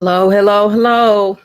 Hello, hello, hello.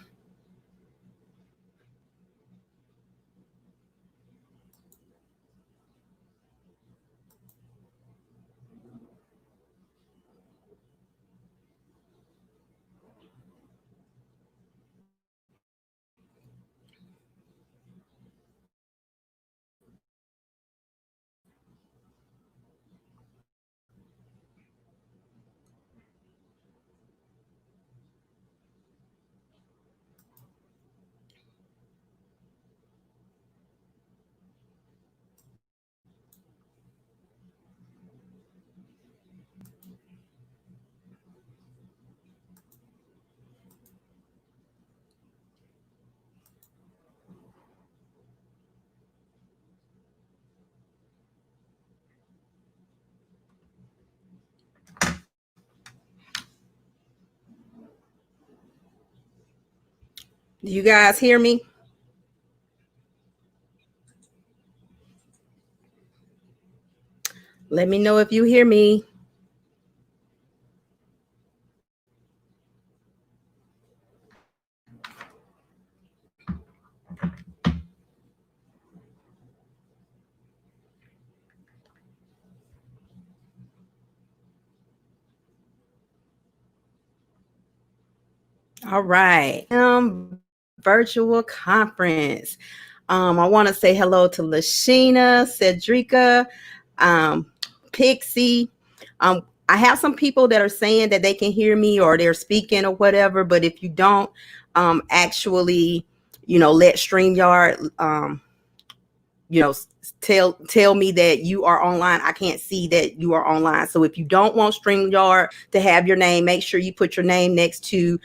Do you guys hear me? Let me know if you hear me. All right. Virtual conference. I want to say hello to Lashina, Cedrica, um, Pixie. I have some people that are saying that they can hear me or they're speaking or whatever, but if you don't actually, let StreamYard tell me that you are online. I can't see that you are online. So if you don't want StreamYard to have your name, make sure you put your name next to,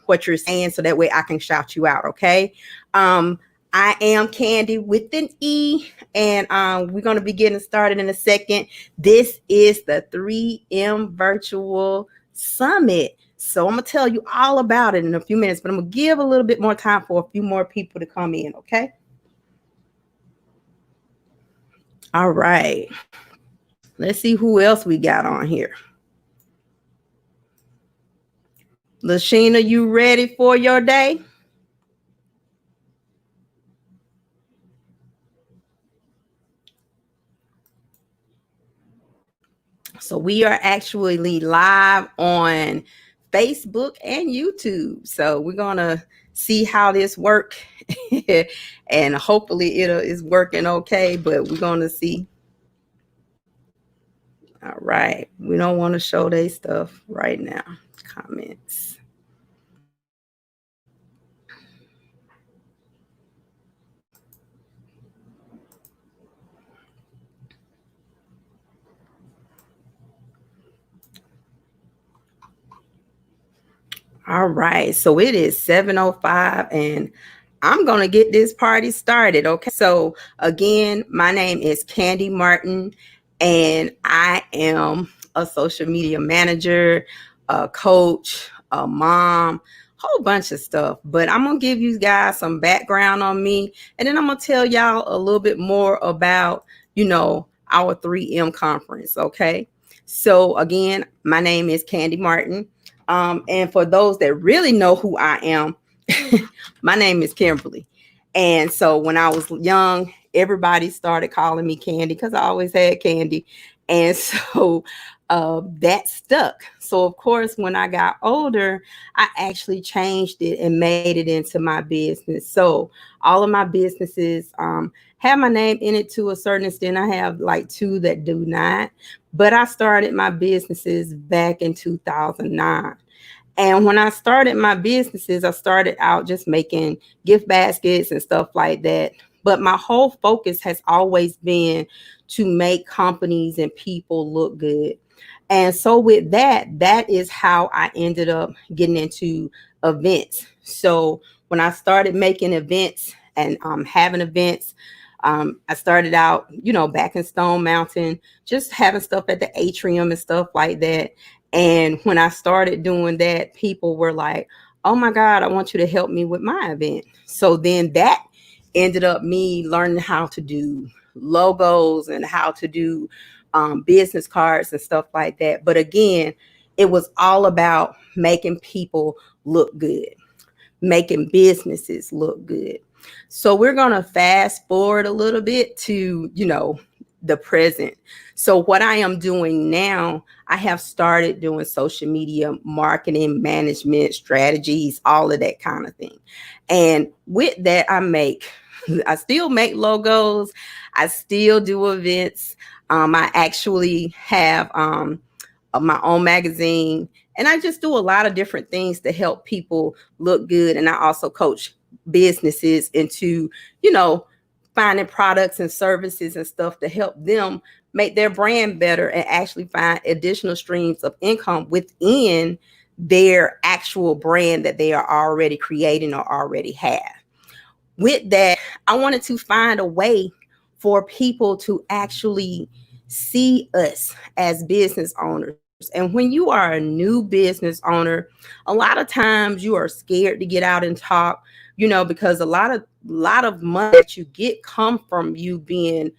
what you're saying, so that way I can shout you out. Okay. I am Candy with an E, and we're going to be getting started in a second. This is the 3M Virtual Summit. So I'm going to tell you all about it in a few minutes, but I'm going to give a little bit more time for a few more people to come in. Okay. All right. Let's see who else we got on here. Lashina, you ready for your day? So we are actually live on Facebook and YouTube. So we're gonna see how this work, and hopefully it is working okay. But we're gonna see. All right. We don't want to show their stuff right now. Comments. All right. So it is 7:05 and I'm going to get this party started. Okay. So again, my name is Candy Martin and I am a social media manager, a coach, a mom, whole bunch of stuff. But I'm going to give you guys some background on me, and then I'm going to tell y'all a little bit more about, our 3M conference. Okay. So again, my name is Candy Martin. And for those that really know who I am, my name is Kimberly. And so when I was young, everybody started calling me Candy because I always had candy. And so that stuck. So, of course, when I got older, I actually changed it and made it into my business. So, all of my businesses have my name in it to a certain extent. I have like two that do not. But I started my businesses back in 2009. And when I started my businesses, I started out just making gift baskets and stuff like that. But my whole focus has always been to make companies and people look good. And so with that, that is how I ended up getting into events. So when I started making events and having events, I started out, back in Stone Mountain, just having stuff at the atrium and stuff like that. And when I started doing that, people were like, oh my God, I want you to help me with my event. So then that ended up me learning how to do logos and how to do business cards and stuff like that. But again, it was all about making people look good, making businesses look good. So we're going to fast forward a little bit to, the present. So what I am doing now, I have started doing social media marketing, management strategies, all of that kind of thing. And with that, I still make logos. I still do events. I actually have my own magazine, and I just do a lot of different things to help people look good. And I also coach businesses into, you know, finding products and services and stuff to help them make their brand better and actually find additional streams of income within their actual brand that they are already creating or already have. With that, I wanted to find a way for people to actually see us as business owners. And when you are a new business owner, a lot of times you are scared to get out and talk, because a lot of money that you get come from you being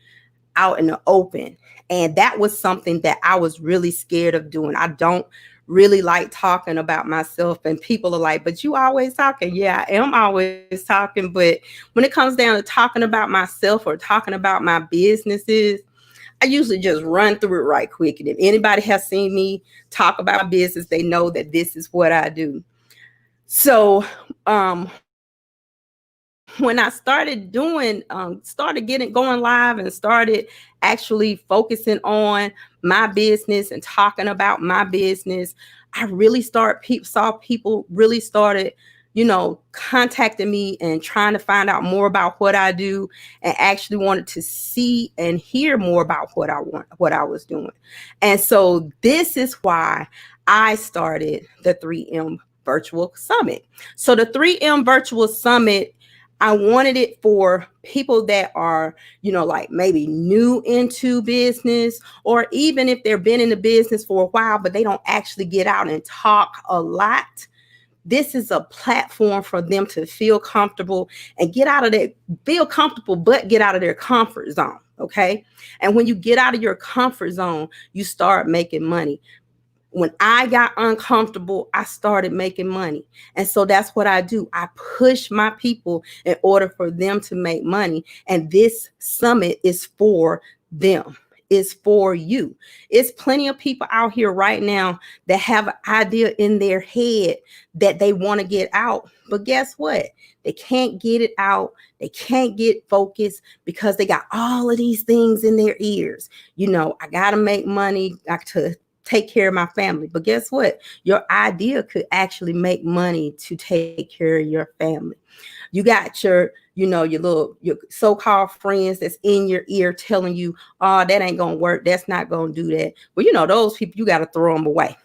out in the open. And that was something that I was really scared of doing. I don't really like talking about myself, and people are like, but you always talking. Yeah, I am always talking, but when it comes down to talking about myself or talking about my businesses, I usually just run through it right quick. And if anybody has seen me talk about business, they know that this is what I do. So when I started started getting going live and started actually focusing on my business and talking about my business, I really saw people really started, contacting me and trying to find out more about what I do, and actually wanted to see and hear more about what I was doing. And so this is why I started the 3M Virtual Summit. So the 3M Virtual Summit, I wanted it for people that are, like maybe new into business, or even if they've been in the business for a while, but they don't actually get out and talk a lot. This is a platform for them to feel comfortable and feel comfortable, but get out of their comfort zone. Okay. And when you get out of your comfort zone, you start making money. When I got uncomfortable, I started making money. And so that's what I do. I push my people in order for them to make money. And this summit is for them. It's for you. It's plenty of people out here right now that have an idea in their head that they want to get out. But guess what? They can't get it out. They can't get focused because they got all of these things in their ears. I got to make money. I got to take care of my family. But guess what? Your idea could actually make money to take care of your family. You got your so-called friends that's in your ear telling you, oh, that ain't gonna work. That's not gonna do that. Well, those people, you got to throw them away.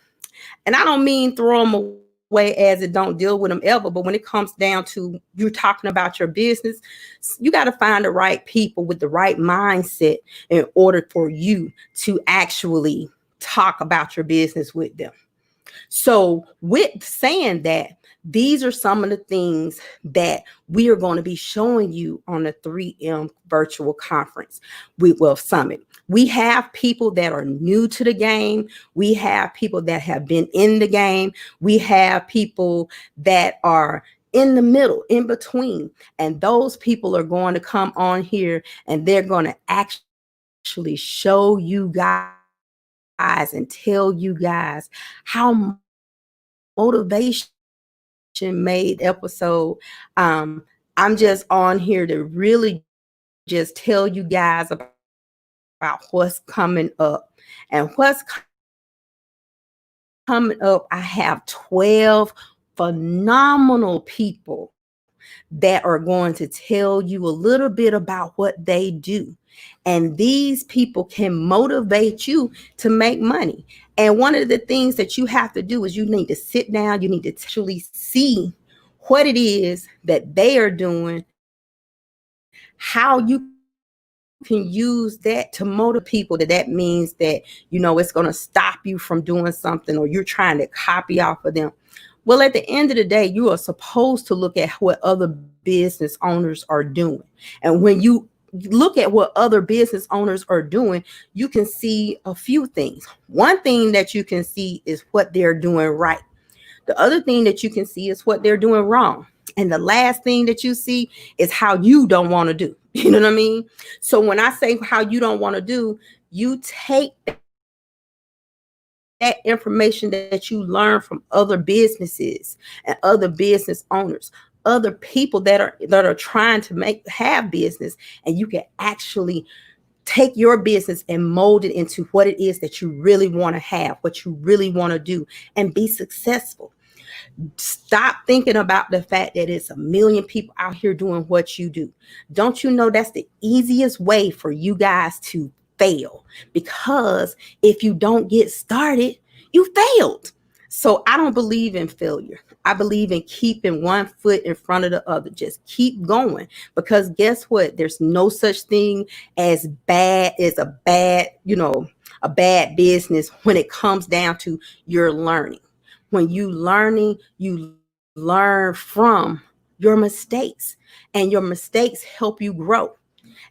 And I don't mean throw them away as it don't deal with them ever. But when it comes down to you talking about your business, you got to find the right people with the right mindset in order for you to actually talk about your business with them. So with saying that, these are some of the things that we are going to be showing you on the 3M virtual conference summit. We have people that are new to the game. We have people that have been in the game. We have people that are in the middle, in between. And those people are going to come on here and they're going to actually show you guys and tell you guys how motivation made episode. I'm just on here to really just tell you guys about what's coming up. And what's coming up, I have 12 phenomenal people that are going to tell you a little bit about what they do. And these people can motivate you to make money. And one of the things that you have to do is you need to sit down, you need to actually see what it is that they are doing, how you can use that to motivate people. That means that, it's going to stop you from doing something, or you're trying to copy off of them. Well, at the end of the day, you are supposed to look at what other business owners are doing. And when you look at what other business owners are doing, you can see a few things. One thing that you can see is what they're doing right. The other thing that you can see is what they're doing wrong. And the last thing that you see is how you don't want to do. You know what I mean? So when I say how you don't want to do, you take that information that you learn from other businesses and other business owners, other people that are trying to have business, and you can actually take your business and mold it into what it is that you really want to have, what you really want to do, and be successful. Stop thinking about the fact that it's a million people out here doing what you do. Don't you know that's the easiest way for you guys to fail? Because if you don't get started, you failed. So I don't believe in failure. I believe in keeping one foot in front of the other. Just keep going, because guess what? There's no such thing as a bad business when it comes down to your learning. When you learning, you learn from your mistakes, and your mistakes help you grow.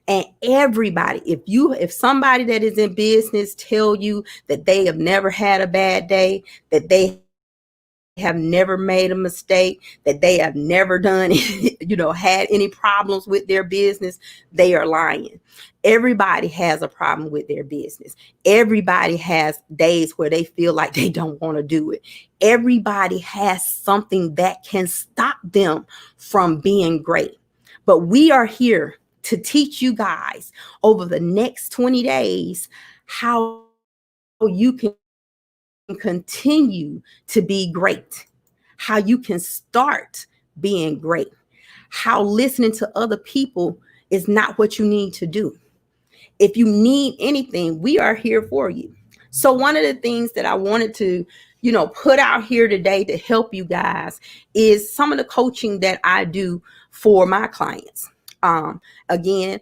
And everybody, if somebody that is in business tell you that they have never had a bad day, that they have never made a mistake, that they have never done, had any problems with their business, they are lying. Everybody has a problem with their business. Everybody has days where they feel like they don't want to do it. Everybody has something that can stop them from being great. But we are here to teach you guys over the next 20 days how you can continue to be great, how you can start being great, how listening to other people is not what you need to do. If you need anything, we are here for you. So one of the things that I wanted to, put out here today to help you guys is some of the coaching that I do for my clients. Again,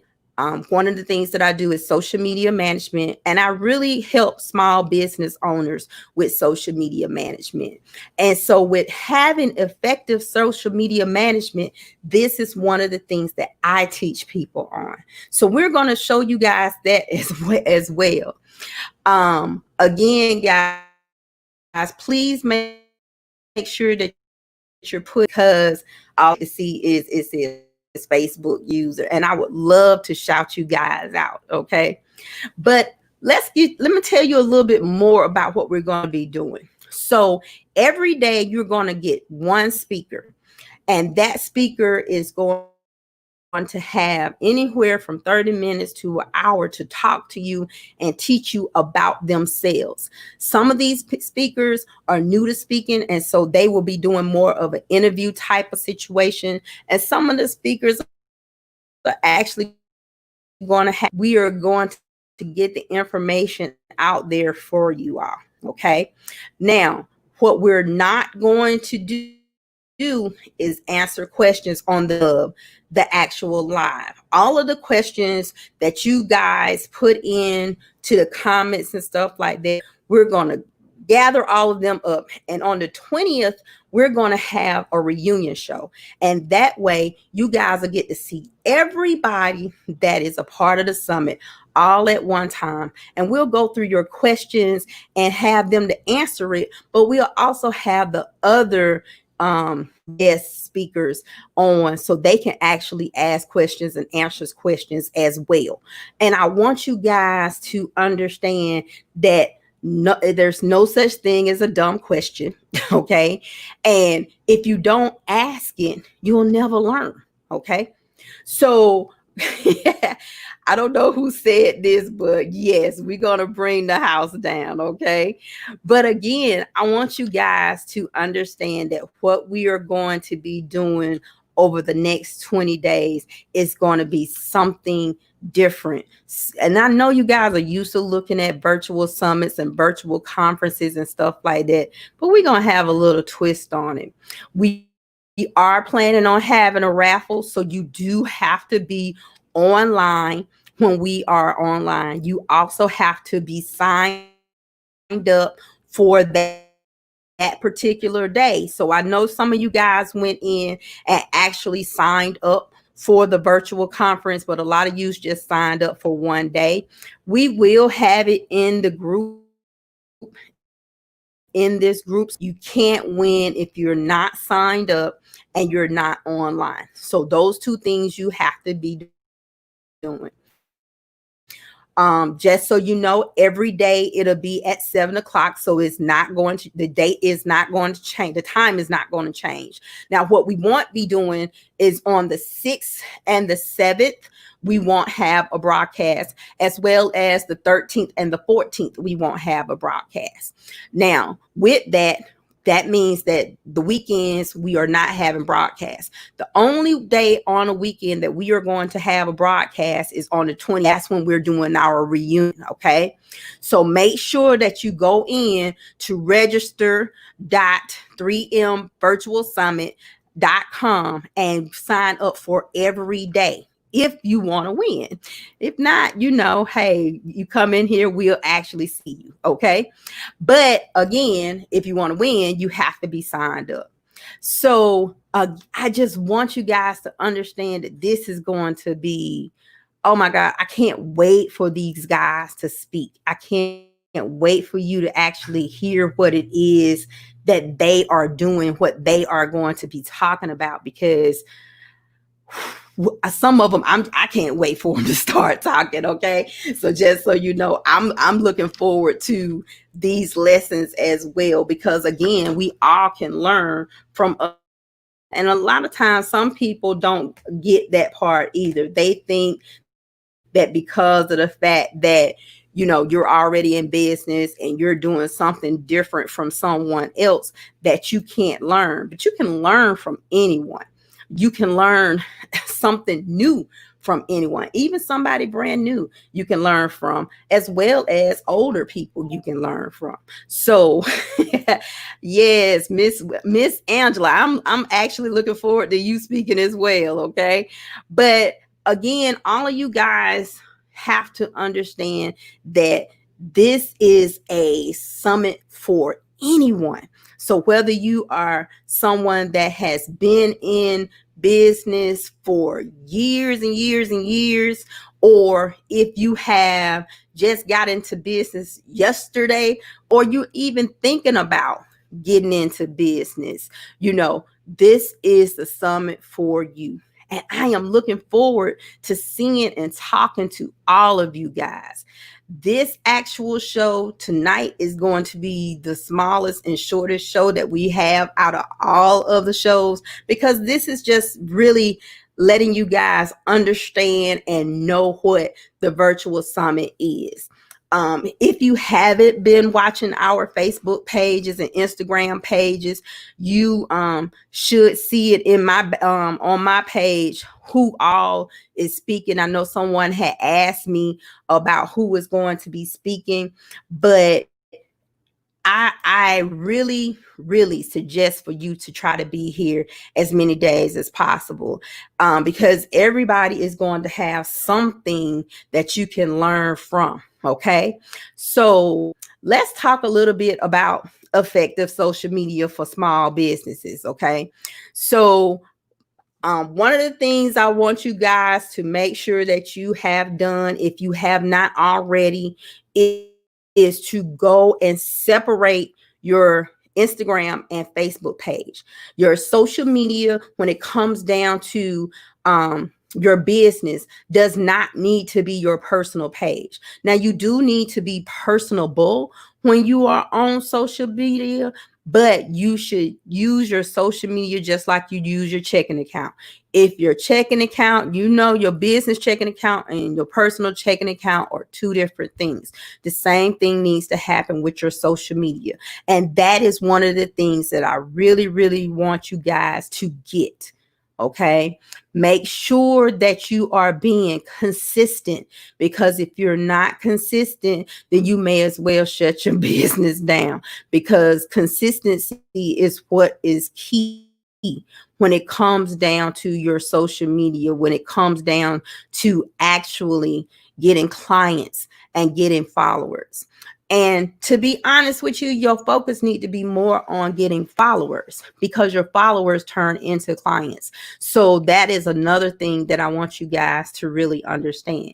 one of the things that I do is social media management, and I really help small business owners with social media management. And so with having effective social media management, this is one of the things that I teach people on. So we're going to show you guys that as well. Again, guys, please make sure that you're put, because all to see is Facebook user, and I would love to shout you guys out. Okay, but let me tell you a little bit more about what we're going to be doing. So every day you're going to get one speaker, and that speaker is going to have anywhere from 30 minutes to an hour to talk to you and teach you about themselves. Some of these speakers are new to speaking, and so they will be doing more of an interview type of situation. And some of the speakers are actually we are going to get the information out there for you all. Okay. Now, what we're not going to do is answer questions on the actual live. All of the questions that you guys put in to the comments and stuff like that, we're going to gather all of them up, and on the 20th we're going to have a reunion show, and that way you guys will get to see everybody that is a part of the summit all at one time, and we'll go through your questions and have them to answer it. But we'll also have the other guest speakers on, so they can actually ask questions and answer questions as well. And I want you guys to understand that there's no such thing as a dumb question. Okay, and if you don't ask it, you'll never learn. Okay, so I don't know who said this, but yes, we're going to bring the house down. Okay. But again, I want you guys to understand that what we are going to be doing over the next 20 days is going to be something different. And I know you guys are used to looking at virtual summits and virtual conferences and stuff like that, but we're going to have a little twist on it. We are planning on having a raffle, so you do have to be online. When we are online, you also have to be signed up for that particular day. So I know some of you guys went in and actually signed up for the virtual conference, but a lot of you just signed up for one day. We will have it in the group in this group. You can't win if you're not signed up and you're not online. So those two things you have to be doing. Just so you know, every day it'll be at 7 o'clock. So it's not going to, the date is not going to change. The time is not going to change. Now, what we won't be doing is on the 6th and the 7th, we won't have a broadcast, as well as the 13th and the 14th, we won't have a broadcast. Now, with that, that means that the weekends we are not having broadcasts. The only day on a weekend that we are going to have a broadcast is on the 20th. That's when we're doing our reunion. Okay. So make sure that you go in to register.3mvirtualsummit.com and sign up for every day if you want to win. If not, you know, hey, you come in here, we'll actually see you. Okay. But again, if you want to win, you have to be signed up. So I just want you guys to understand that this is going to be, oh my God, I can't wait for these guys to speak. I can't wait for you to actually hear what it is that they are doing, what they are going to be talking about, because some of them I can't wait for them to start talking. Okay, so just so you know, I'm looking forward to these lessons as well, because again, we all can learn from and a lot of times some people don't get that part either. They think that because of the fact that, you know, you're already in business and you're doing something different from someone else, that you can't learn. But you can learn from anyone. You can learn something new from anyone, even somebody brand new you can learn from, as well as older people you can learn from. So yes, Miss Angela, I'm actually looking forward to you speaking as well. Okay. But again, all of you guys have to understand that this is a summit for anyone. So whether you are someone that has been in business for years and years and years, or if you have just got into business yesterday, or you're even thinking about getting into business, you know, this is the summit for you. And I am looking forward to seeing and talking to all of you guys. This actual show tonight is going to be the smallest and shortest show that we have out of all of the shows, because this is just really letting you guys understand and know what the virtual summit is. If you haven't been watching our Facebook pages and Instagram pages, you should see it in my on my page who all is speaking. I know someone had asked me about who was going to be speaking, but I really, really suggest for you to try to be here as many days as possible, because everybody is going to have something that you can learn from. Okay, so let's talk a little bit about effective social media for small businesses. Okay, so one of the things I want you guys to make sure that you have done, if you have not already, is to go and separate your Instagram and Facebook page. Your social media, when it comes down to your business, does not need to be your personal page. Now, you do need to be personable when you are on social media, but you should use your social media just like you use your checking account. If your checking account, you know, your business checking account and your personal checking account are two different things. The same thing needs to happen with your social media. And that is one of the things that I really, really want you guys to get. Okay. Make sure that you are being consistent, because if you're not consistent, then you may as well shut your business down, because consistency is what is key when it comes down to your social media, when it comes down to actually getting clients and getting followers. And to be honest with you, your focus needs to be more on getting followers, because your followers turn into clients. So that is another thing that I want you guys to really understand.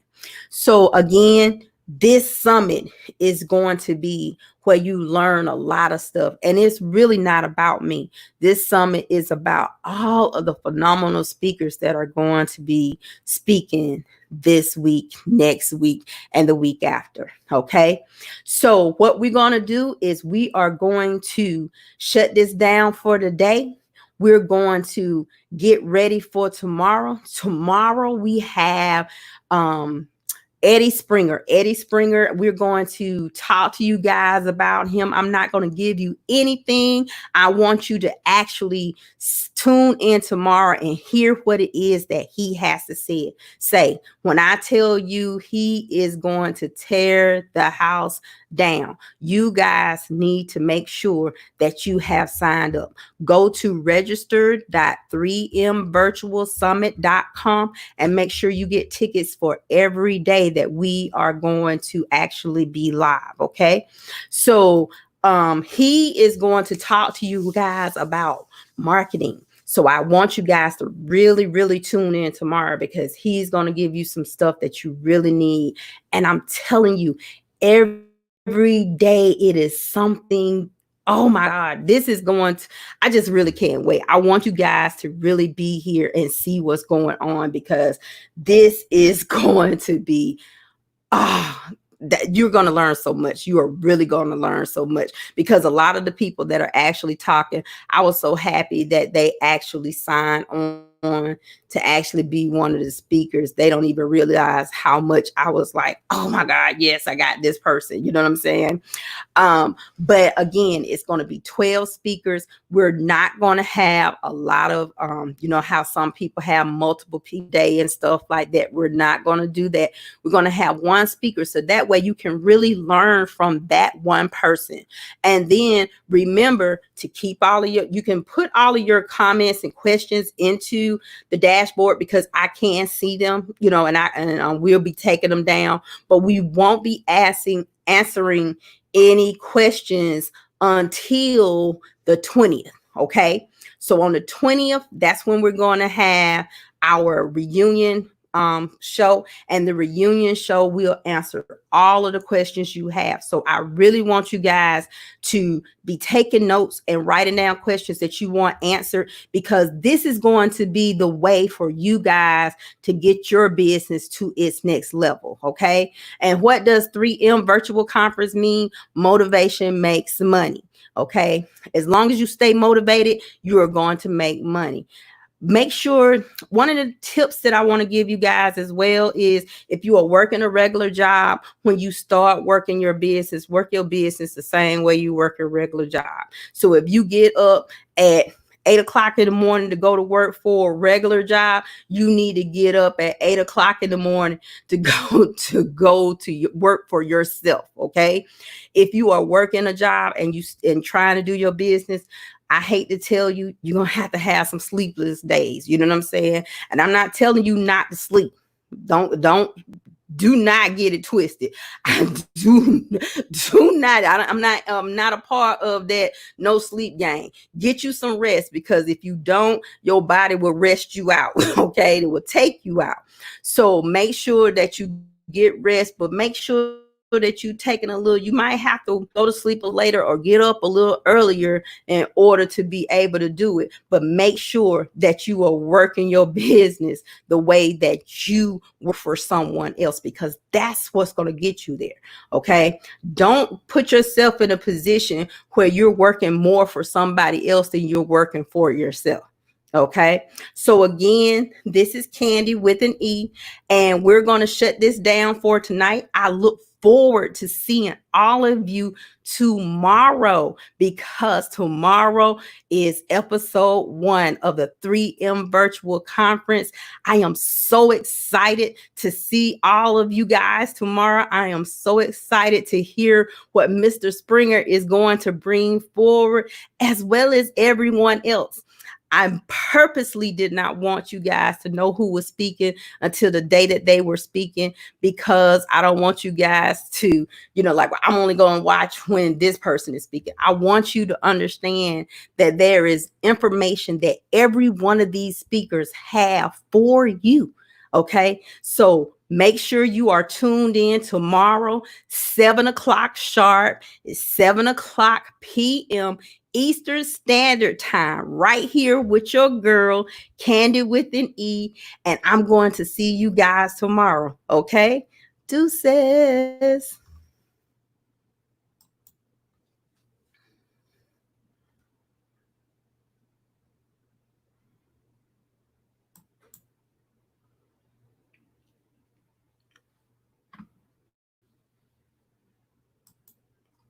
So again, this summit is going to be where you learn a lot of stuff. And it's really not about me. This summit is about all of the phenomenal speakers that are going to be speaking this week, next week, and the week after. Okay. So what we're going to do is we are going to shut this down for today. We're going to get ready for tomorrow. Tomorrow we have Eddie Springer. Eddie Springer, we're going to talk to you guys about him. I'm not going to give you anything. I want you to actually tune in tomorrow and hear what it is that he has to say. When I tell you he is going to tear the house down, you guys need to make sure that you have signed up. Go to registered.3mvirtualsummit.com and make sure you get tickets for every day that we are going to actually be live. Okay. So he is going to talk to you guys about marketing. So I want you guys to really, really tune in tomorrow, because he's going to give you some stuff that you really need. And I'm telling you, every day it is something. Oh my God, this is going to, I just really can't wait. I want you guys to really be here and see what's going on, because this is going to be, that you're going to learn so much. You are really going to learn so much, because a lot of the people that are actually talking, I was so happy that they actually signed on to actually be one of the speakers. They don't even realize how much I was like, oh my God, yes, I got this person. You know what I'm saying? But again, it's going to be 12 speakers. We're not going to have a lot of, you know, how some people have multiple people day and stuff like that. We're not going to do that. We're going to have one speaker. So that way you can really learn from that one person. And then remember to keep all of you can put all of your comments and questions into the dashboard, because I can see them, you know, and we'll be taking them down, but we won't be answering any questions until the 20th. Okay. So on the 20th, that's when we're going to have our reunion show, and the reunion show will answer all of the questions you have. So I really want you guys to be taking notes and writing down questions that you want answered, because this is going to be the way for you guys to get your business to its next level. Okay. And what does 3M virtual conference mean? Motivation makes money. Okay. As long as you stay motivated, you are going to make money. Make sure, one of the tips that I want to give you guys as well is, if you are working a regular job, when you start working your business, work your business the same way you work a regular job. So if you get up at 8 o'clock in the morning to go to work for a regular job, you need to get up at 8 o'clock in the morning to go to work for yourself. Okay. If you are working a job and trying to do your business, I hate to tell you, you're going to have some sleepless days. You know what I'm saying? And I'm not telling you not to sleep. Do not get it twisted. Do not. I'm not a part of that no sleep game. Get you some rest, because if you don't, your body will rest you out. Okay. It will take you out. So make sure that you get rest, but make sure that you taking you might have to go to sleep later or get up a little earlier in order to be able to do it. But make sure that you are working your business the way that you work for someone else, because that's what's going to get you there. Okay. Don't put yourself in a position where you're working more for somebody else than you're working for yourself. Okay. So again, this is Candy with an E, and we're going to shut this down for tonight. I look forward to seeing all of you tomorrow, because tomorrow is episode 1 of the 3M virtual conference. I am so excited to see all of you guys tomorrow. I am so excited to hear what Mr. Springer is going to bring forward, as well as everyone else. I purposely did not want you guys to know who was speaking until the day that they were speaking, because I don't want you guys to, like, I'm only going to watch when this person is speaking. I want you to understand that there is information that every one of these speakers have for you. Okay. So Make sure you are tuned in tomorrow, 7 o'clock sharp. It's 7 o'clock p.m. Eastern Standard Time, right here with your girl, Candy with an E. And I'm going to see you guys tomorrow. Okay? Deuces.